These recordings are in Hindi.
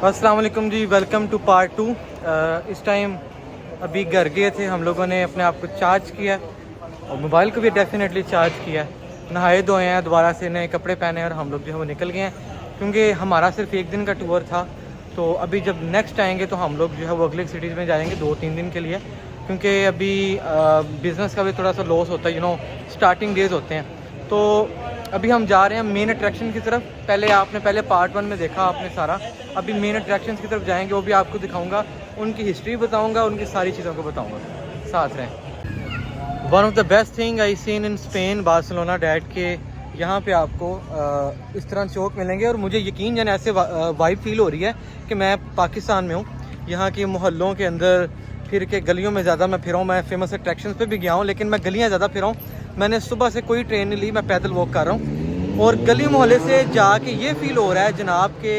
अस्सलाम वालेकुम जी, वेलकम टू पार्ट 2। इस टाइम अभी घर गए थे, हम लोगों ने अपने आप को चार्ज किया और मोबाइल को भी डेफिनेटली चार्ज किया। नहाए धोए हैं, दोबारा से नए कपड़े पहने और हम लोग जो है वो निकल गए हैं, क्योंकि हमारा सिर्फ एक दिन का टूर था। तो अभी जब नेक्स्ट आएंगे तो हम लोग जो है वो अगले सिटीज़ में जाएंगे 2-3 दिन के लिए, क्योंकि अभी बिज़नेस का भी थोड़ा सा लॉस होता है, स्टार्टिंग डेज होते हैं। तो अभी हम जा रहे हैं मेन अट्रैक्शन की तरफ। पहले पार्ट 1 में देखा आपने सारा, अभी मेन अट्रैक्शन की तरफ जाएंगे, वो भी आपको दिखाऊंगा, उनकी हिस्ट्री बताऊंगा, उनकी सारी चीज़ों को बताऊंगा। साथ रहें। One of the best thing I seen in Spain, Barcelona dad के यहाँ पे आपको इस तरह चौक मिलेंगे और मुझे यकीन जाने ऐसे वाइब फील हो रही है कि मैं पाकिस्तान में हूँ। यहाँ के मोहल्लों के अंदर फिर के गलियों में ज़्यादा मैं फिरा हूँ। मैं फेमस अट्रैक्शंस पे भी गया हूँ, लेकिन मैं गलियाँ ज़्यादा फिरा हूँ। मैंने सुबह से कोई ट्रेन नहीं ली, मैं पैदल वॉक कर रहा हूँ और गली मोहल्ले से जाके ये फील हो रहा है जनाब के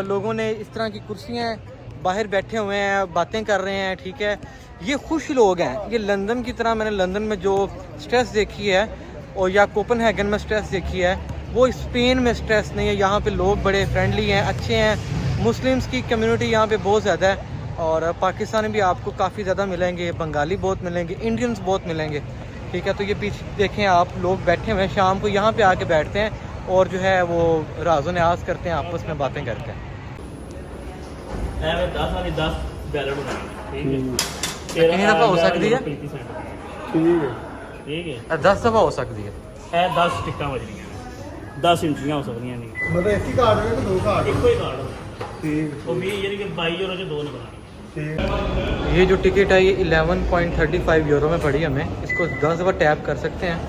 लोगों ने इस तरह की कुर्सियाँ बाहर बैठे हुए हैं, बातें कर रहे हैं। ठीक है, ये खुश लोग हैं। ये लंदन की तरह मैंने लंदन में जो स्ट्रेस देखी है और या कोपनहेगन में स्ट्रेस देखी है, वो स्पेन में स्ट्रेस नहीं है। यहाँ पे लोग बड़े फ्रेंडली हैं, अच्छे हैं। मुस्लिम्स की कम्युनिटी यहाँ पे बहुत ज़्यादा है और पाकिस्तानी भी आपको काफ़ी ज़्यादा मिलेंगे, बंगाली बहुत मिलेंगे, इंडियंस बहुत मिलेंगे। ठीक है, तो ये पीछे देखें आप, लोग बैठे हुए हैं, शाम को यहाँ पे आके बैठते हैं और जो है वो राज़ो न्याज़ करते हैं, आपस में बातें करते हैं। 10 बैलेट कितनी दफ़ा हो सकती है? ठीक है, 10 दफ़ा हो सकती है। 10 टिकटां बजनियां, 10 एंट्रियां हो सकदियां ने। मतलब एक ही कार्ड है कि दो कार्ड? ਇੱਕੋ ਹੀ ਕਾਰਡ ठीक ਉਹ 20 यानी कि 22 यूरो ਚ 2 ने बनानी। ठीक। ये जो टिकट है ये 11.35 यूरो में पड़ी हमें। इसको 10 दफ़ा टैप कर सकते हैं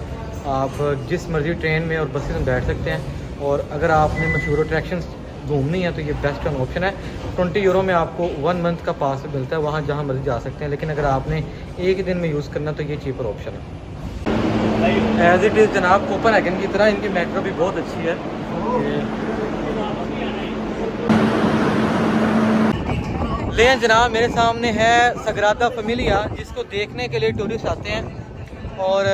आप, जिस मर्जी ट्रेन में और बसेस में बैठ सकते हैं। और अगर आपने मशहूर अट्रैक्शंस घूमनी है तो ये बेस्ट ऑप्शन है। 20 यूरो में आपको 1 मंथ का पास मिलता है, वहाँ जहाँ मर्जी जा सकते हैं। लेकिन अगर आपने एक दिन में यूज़ करना तो ये चीपर ऑप्शन है। एज इट इज़ जनाब कोपनहेगन की तरह इनकी मेट्रो भी बहुत अच्छी है। लेकिन जनाब मेरे सामने है सग्रादा फैमिलिया, जिसको देखने के लिए टूरिस्ट आते हैं और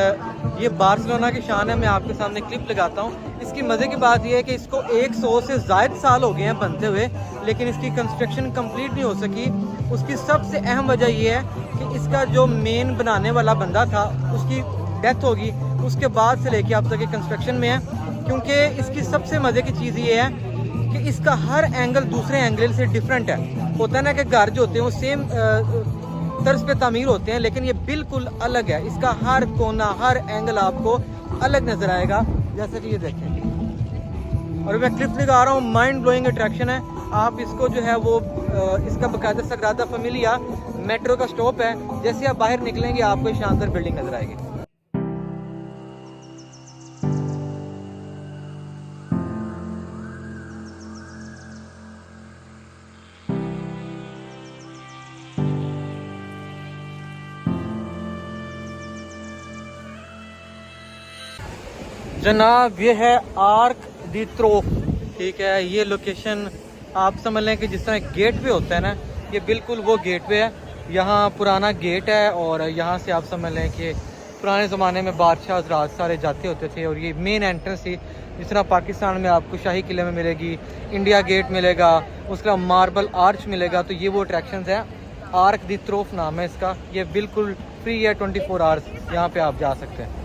ये बार्सिलोना की शान है। मैं आपके सामने क्लिप लगाता हूँ। इसकी मज़े की बात यह है कि इसको 100 से ज़ायद साल हो गए हैं बनते हुए, लेकिन इसकी कंस्ट्रक्शन कंप्लीट नहीं हो सकी। उसकी सबसे अहम वजह यह है कि इसका जो मेन बनाने वाला बंदा था उसकी डेथ होगी, उसके बाद से लेके अब तक ये कंस्ट्रक्शन में है। क्योंकि इसकी सबसे मज़े की चीज़ ये है कि इसका हर एंगल दूसरे एंगल से डिफरेंट है। होता है ना कि घर जो होते हैं वो सेम तर्ज पे तामीर होते हैं, लेकिन ये बिल्कुल अलग है। इसका हर कोना, हर एंगल आपको अलग नज़र आएगा, जैसे कि ये देखें। और मैं क्लिप लगा रहा हूँ, माइंड ब्लोइंग अट्रैक्शन है। आप इसको जो है वो इसका बाकायदा सग्रादा फैमिलिया मेट्रो का स्टॉप है। जैसे आप बाहर निकलेंगे आपको शानदार बिल्डिंग नजर आएगी। जनाब ये है आर्क दी त्रोफ। ठीक है, ये लोकेशन आप समझ लें कि जिस तरह गेट वे होता है ना, ये बिल्कुल वो गेट वे है। यहाँ पुराना गेट है और यहाँ से आप समझ लें कि पुराने ज़माने में बादशाह राज सारे जाते होते थे और ये मेन एंट्रेंस थी। जिस तरह पाकिस्तान में आपको शाही किले में मिलेगी, इंडिया गेट मिलेगा, उसका मार्बल आर्च मिलेगा, तो ये वो अट्रैक्शंस है। आर्क दी त्रोफ नाम है इसका। ये बिल्कुल फ्री है, 24 आवर्स यहाँ पे आप जा सकते हैं।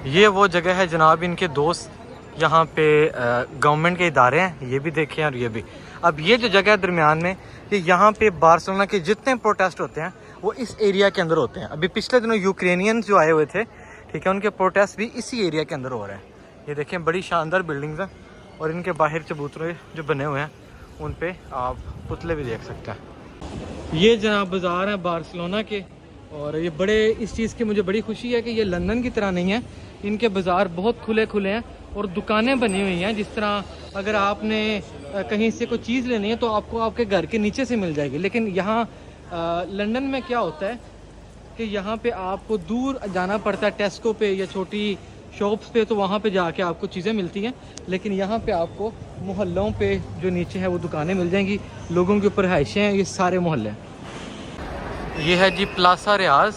ये वो जगह है जनाब, इनके दोस्त यहाँ पे गवर्नमेंट के इदारे हैं, ये भी देखें और ये भी। अब ये जो जगह है दरमियान में, ये यहाँ पे बार्सिलोना के जितने प्रोटेस्ट होते हैं वो इस एरिया के अंदर होते हैं। अभी पिछले दिनों यूक्रेनियंस जो आए हुए थे, ठीक है, उनके प्रोटेस्ट भी इसी एरिया के अंदर हो रहे हैं। ये देखें, बड़ी शानदार बिल्डिंग्स हैं और इनके बाहर चबूतरे जो बने हुए हैं उन पे आप पुतले भी देख सकते हैं। ये जनाब बाज़ार है बार्सिलोना के और ये बड़े, इस चीज़ की मुझे बड़ी खुशी है कि ये लंदन की तरह नहीं है। इनके बाज़ार बहुत खुले खुले हैं और दुकानें बनी हुई हैं। जिस तरह अगर आपने कहीं से कोई चीज़ लेनी है तो आपको आपके घर के नीचे से मिल जाएगी। लेकिन यहाँ लंदन में क्या होता है कि यहाँ पे आपको दूर जाना पड़ता है, टेस्को पे या छोटी शॉप्स पे, तो वहाँ पे जाके आपको चीज़ें मिलती हैं। लेकिन यहाँ पे आपको मोहल्लों पे जो नीचे है वो दुकानें मिल जाएंगी। लोगों के ऊपर रिहाइशें हैं, ये सारे मोहल्ले। ये है जी प्लासा रियाज।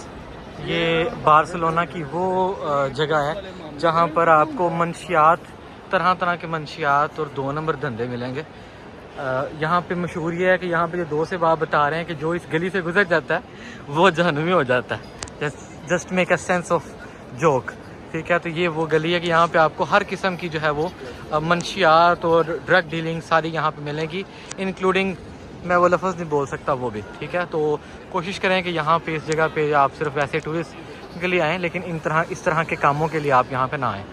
ये बार्सिलोना की वो जगह है जहाँ पर आपको मंशियात, तरह तरह के मंशियात और 2 नंबर धंधे मिलेंगे। यहाँ पे मशहूर ये है कि यहाँ पे जो दो से बाप बता रहे हैं कि जो इस गली से गुजर जाता है वो जहन्नमी हो जाता है। Just make a sense of joke, ठीक है। तो ये वो गली है कि यहाँ पे आपको हर किस्म की जो है वो मंशियात और ड्रग डीलिंग सारी यहाँ पे मिलेंगी, इंक्लूडिंग, मैं वो लफ्ज़ नहीं बोल सकता वो भी, ठीक है। तो कोशिश करें कि यहाँ पे इस जगह पे आप सिर्फ वैसे टूरिस्ट के लिए आएँ, लेकिन इस तरह के कामों के लिए आप यहाँ पे ना आएँ।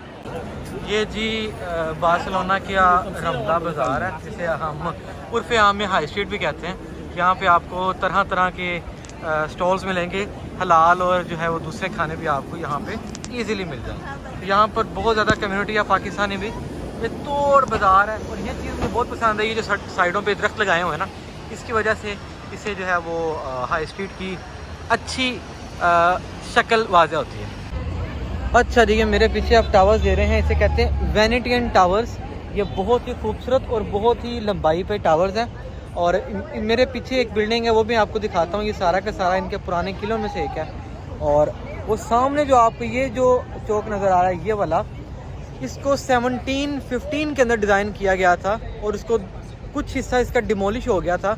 ये जी बार्सिलोना का रमज़ा बाज़ार है, जिसे हम उर्फ़ आम में हाई स्ट्रीट भी कहते हैं। यहाँ पे आपको तरह तरह के स्टॉल्स मिलेंगे, हलाल और जो है वो दूसरे खाने भी आपको यहाँ पे इजीली मिल जाए। यहाँ पर बहुत ज़्यादा कम्युनिटी है पाकिस्तानी भी। ये तोड़ बाज़ार है और ये चीज़ मुझे बहुत पसंद है। ये जो साइडों पे दरख्त लगाए हुए हैं ना, इसकी वजह से इसे जो है वो हाई स्ट्रीट की अच्छी शक्ल वाज़ह होती है। अच्छा जी, ये मेरे पीछे आप टावर्स दे रहे हैं, इसे कहते हैं वेनेटियन टावर्स। ये बहुत ही खूबसूरत और बहुत ही लंबाई पे टावर्स हैं। और मेरे पीछे एक बिल्डिंग है, वो भी आपको दिखाता हूँ। ये सारा का सारा इनके पुराने किलों में से एक है। और वो सामने जो आपको ये जो चौक नज़र आ रहा है, ये वाला, इसको 1715 के अंदर डिज़ाइन किया गया था और इसको कुछ हिस्सा इसका डिमोलिश हो गया था।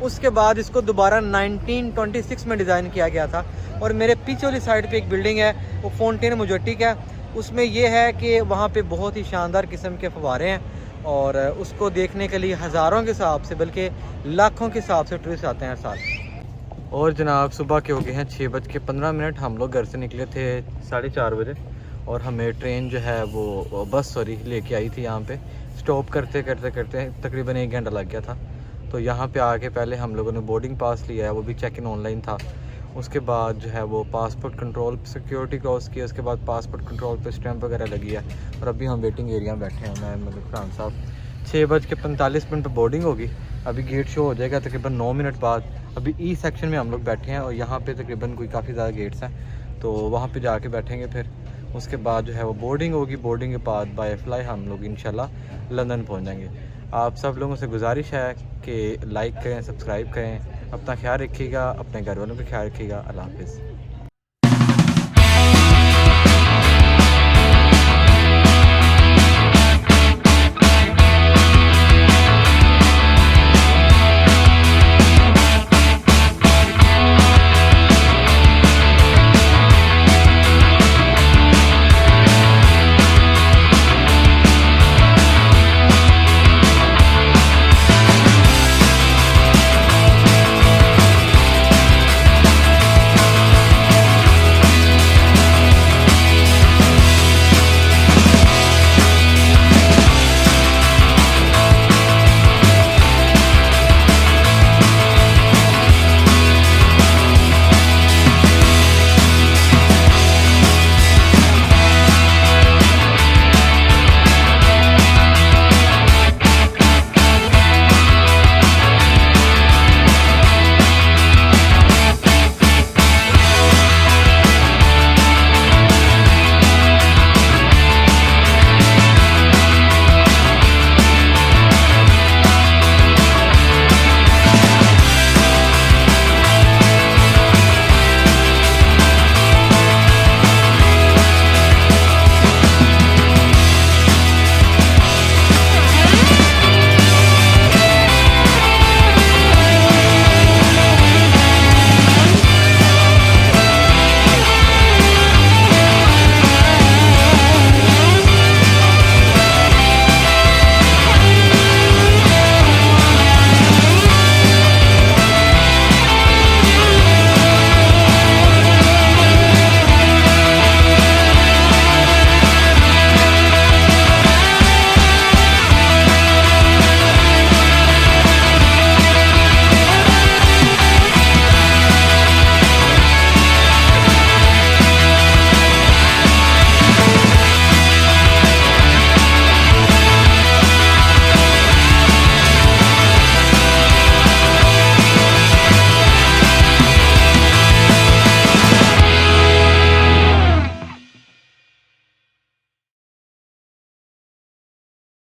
उसके बाद इसको दोबारा 1926 में डिज़ाइन किया गया था। और मेरे पीछे वाली साइड पे एक बिल्डिंग है, वो फाउंटेन मोजेटिक है। उसमें ये है कि वहाँ पे बहुत ही शानदार किस्म के फव्वारे हैं और उसको देखने के लिए हज़ारों के हिसाब से, बल्कि लाखों के हिसाब से टूरिस्ट आते हैं हर साल। और जनाब सुबह के हो गए हैं 6:15। हम लोग घर से निकले थे 4:30 बजे और हमें ट्रेन जो है वो बस लेके आई थी। यहाँ पे स्टॉप करते करते तकरीबन 1 घंटा लग गया था। तो यहाँ पे आके पहले हम लोगों ने बोर्डिंग पास लिया है, वो भी चेक इन ऑनलाइन था। उसके बाद जो है वो पासपोर्ट कंट्रोल सिक्योरिटी क्रॉस किया, उसके बाद पासपोर्ट कंट्रोल पे स्टैंप वगैरह लगी है। और अभी हम वेटिंग एरिया में बैठे हैं, मैं मतलब खान साहब। 6:45 पे बोर्डिंग होगी, अभी गेट शो हो जाएगा तकरीबन 9 मिनट बाद। अभी ई सेक्शन में हम लोग बैठे हैं और यहाँ पे तकरीबन कोई काफ़ी ज़्यादा गेट्स हैं, तो वहाँ पे जाके बैठेंगे। फिर उसके बाद जो है वो बोर्डिंग होगी। बोर्डिंग के बाद बाय फ्लाई हम लोग इंशाल्लाह लंदन पहुँच जाएंगे। आप सब लोगों से गुजारिश है कि लाइक करें, सब्सक्राइब करें, अपना ख्याल रखिएगा, अपने घर वालों का ख्याल रखिएगा। अल्लाह हाफिज़।